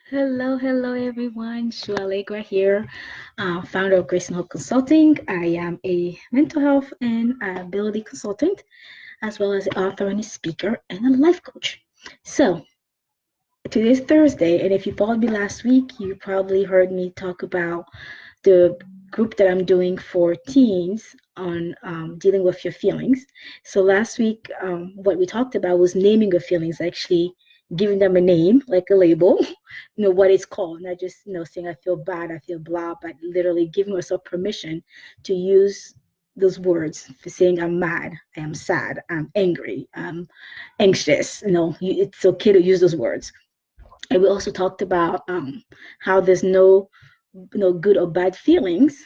Hello everyone. Shua Allegra here, founder of Grace and Hope Consulting. I am a mental health and ability consultant, as well as an author and a speaker and a life coach. So today's Thursday, and if you followed me last week, you probably heard me talk about the group that I'm doing for teens on dealing with your feelings. So last week, what we talked about was naming your feelings, actually giving them a name, like a label, what it's called, not just, saying I feel bad, I feel blah, but literally giving yourself permission to use those words for saying I'm mad, I am sad, I'm angry, I'm anxious. It's okay to use those words. And we also talked about how there's no good or bad feelings.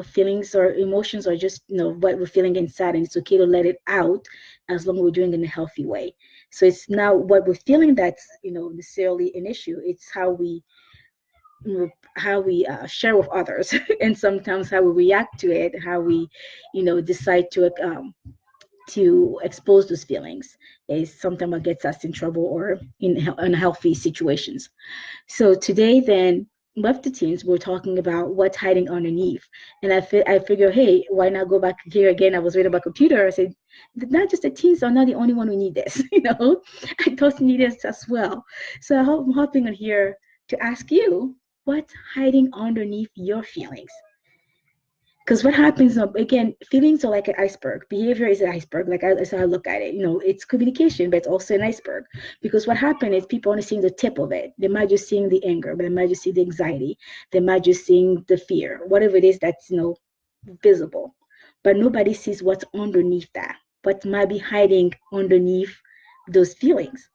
Feelings or emotions are just what we're feeling inside, and it's okay to let it out as long as we're doing it in a healthy way. So it's not what we're feeling that's necessarily an issue. It's how we share with others, and sometimes how we react to it, how we decide to expose those feelings is something that gets us in trouble or in unhealthy situations. So today, then, with the teens, we're talking about what's hiding underneath. And I figure, hey, why not go back here again? I was reading about computer. I said, not just the teens are not the only one who need this. Adults need this as well. So I'm hopping on here to ask you, what's hiding underneath your feelings? Because what happens again, feelings are like an iceberg, behavior is an iceberg, that's how I look at it. It's communication, but it's also an iceberg. Because what happens is people only seeing the tip of it. They might just seeing the anger, but they might just see the anxiety, they might just seeing the fear, whatever it is that's visible. But nobody sees what's underneath that, what might be hiding underneath those feelings.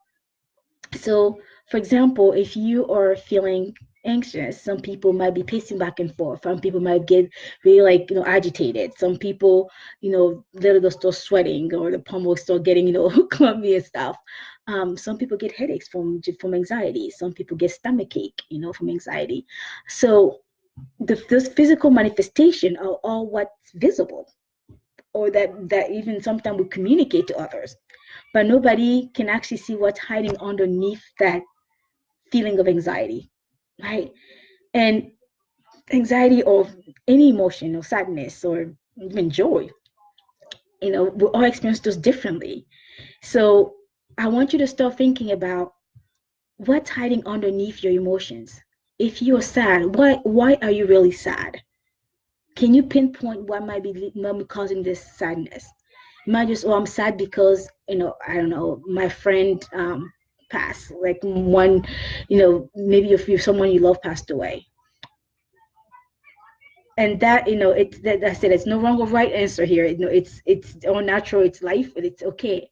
So, for example, if you are feeling anxious, some people might be pacing back and forth. Some people might get really agitated. Some people, literally start sweating, or the palm will start getting, clumsy and stuff. Some people get headaches from anxiety. Some people get stomach ache, from anxiety. So those physical manifestation are all what's visible, or that even sometimes we communicate to others, but nobody can actually see what's hiding underneath that feeling of anxiety, right? And anxiety or any emotion or sadness or even joy, we all experience those differently. So I want you to start thinking about what's hiding underneath your emotions. If you're sad, why are you really sad? Can you pinpoint what might be causing this sadness? It might just, oh, I'm sad because, I don't know, my friend passed. Like one, maybe if someone you love passed away. And that, it's that I said, it's no wrong or right answer here. It's all natural, it's life, and it's okay.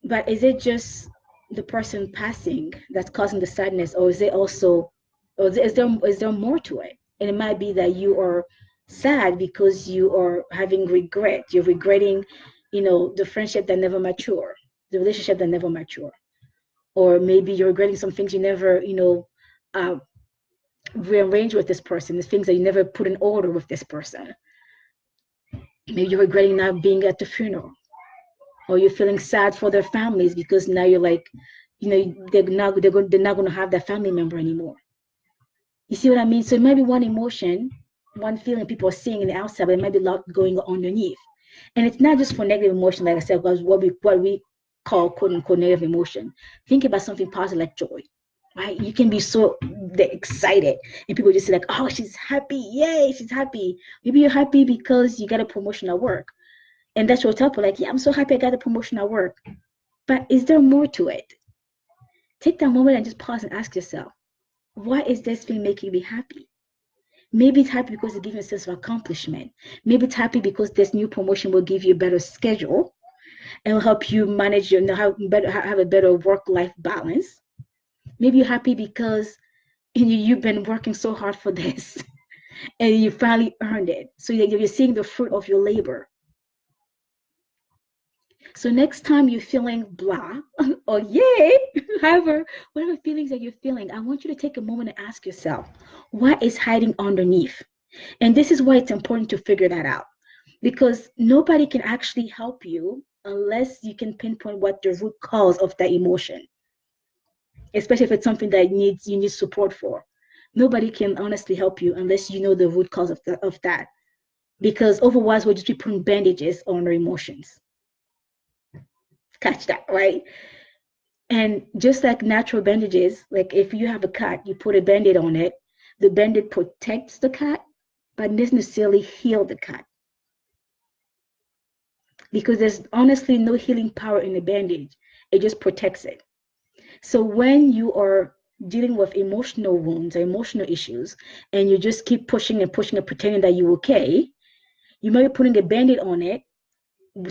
But is it just the person passing that's causing the sadness, or is it also, or is there more to it? And it might be that you are sad because you are having regret. You're regretting, the friendship that never mature, the relationship that never mature, or maybe you're regretting some things you never, uh, rearrange with this person, the things that you never put in order with this person. Maybe you're regretting not being at the funeral, or you're feeling sad for their families because now you're like, they're not going to have that family member anymore. You see what I mean? So it might be one emotion, one feeling people are seeing in the outside, but it might be a lot going on underneath. And it's not just for negative emotion, like I said, because what we call quote unquote negative emotion. Think about something positive like joy, right? You can be so excited, and people just say like, "Oh, she's happy! Yay, she's happy!" Maybe you're happy because you got a promotion at work, and that's what tell people like, "Yeah, I'm so happy I got a promotion at work." But is there more to it? Take that moment and just pause and ask yourself, why is this thing making me happy? Maybe it's happy because it gives you a sense of accomplishment. Maybe it's happy because this new promotion will give you a better schedule and will help you manage have a better work-life balance. Maybe you're happy because you've been working so hard for this and you finally earned it. So you're seeing the fruit of your labor. So next time you're feeling blah or yay, however, whatever feelings that you're feeling, I want you to take a moment and ask yourself, what is hiding underneath? And this is why it's important to figure that out, because nobody can actually help you unless you can pinpoint what the root cause of that emotion. especially if it's something that you need support for. Nobody can honestly help you unless you know the root cause of that. Because otherwise, we'll just be putting bandages on our emotions. Catch that, right? And just like natural bandages, like if you have a cut, you put a band-aid on it, the band-aid protects the cut, but doesn't necessarily heal the cut. Because there's honestly no healing power in the bandage. It just protects it. So when you are dealing with emotional wounds or emotional issues, and you just keep pushing and pushing and pretending that you're okay, you might be putting a band-aid on it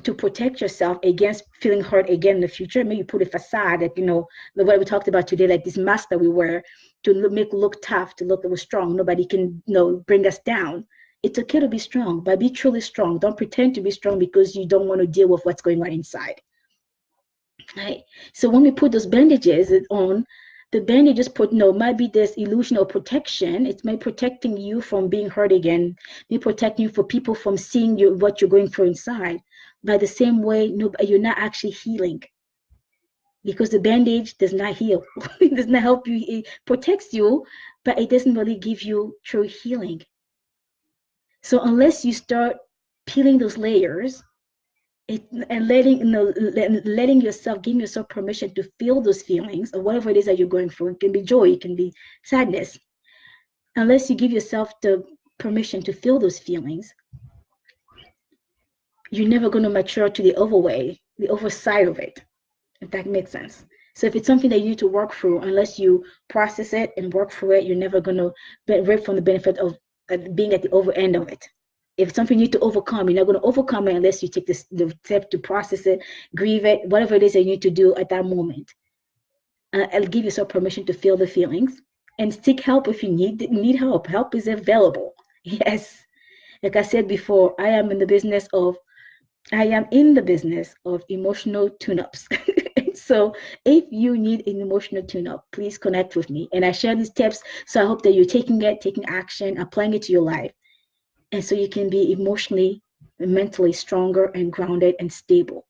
to protect yourself against feeling hurt again in the future. Maybe put a facade that, the way we talked about today, like this mask that we wear to look tough, to look that we're strong. Nobody can, bring us down. It's okay to be strong, but be truly strong. Don't pretend to be strong because you don't want to deal with what's going on inside. Right? So when we put those bandages on, the bandages might be this illusion of protection. It's maybe protecting you from being hurt again, maybe protecting you for people from seeing what you're going through inside. By the same way, you're not actually healing, because the bandage does not heal. It does not help you. It protects you, but it doesn't really give you true healing. So unless you start peeling those layers, and letting yourself, giving yourself permission to feel those feelings or whatever it is that you're going through. It can be joy, it can be sadness. Unless you give yourself the permission to feel those feelings, you're never going to mature to the other side of it, if that makes sense. So if it's something that you need to work through, unless you process it and work through it, you're never going to reap from the benefit of being at the over end of it. If it's something you need to overcome, you're not going to overcome it unless you take the step to process it, grieve it, whatever it is that you need to do at that moment. I'll give yourself permission to feel the feelings and seek help if you need help. Help is available. Yes. Like I said before, I am in the business of emotional tune-ups. So if you need an emotional tune-up, please connect with me. And I share these tips. So I hope that you're taking action, applying it to your life. And so you can be emotionally and mentally stronger and grounded and stable.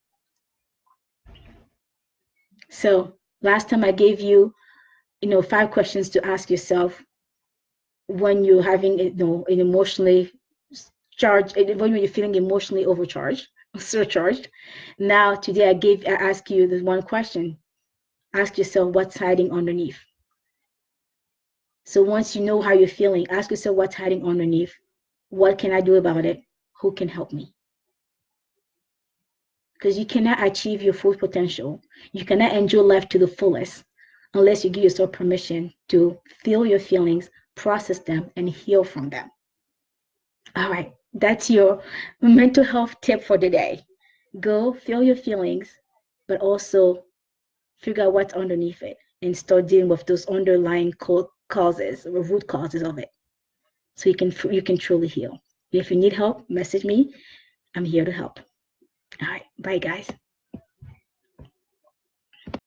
So last time I gave you, 5 questions to ask yourself when you're having, an emotionally charged, when you're feeling emotionally overcharged, surcharged. Now, today I ask you this one question. Ask yourself what's hiding underneath. So once you know how you're feeling, ask yourself what's hiding underneath. What can I do about it? Who can help me? Because you cannot achieve your full potential. You cannot enjoy life to the fullest unless you give yourself permission to feel your feelings, process them, and heal from them. All right, that's your mental health tip for today. Go feel your feelings, but also figure out what's underneath it and start dealing with those underlying causes or root causes of it, so you can truly heal. If you need help, message me. I'm here to help. All right, bye guys.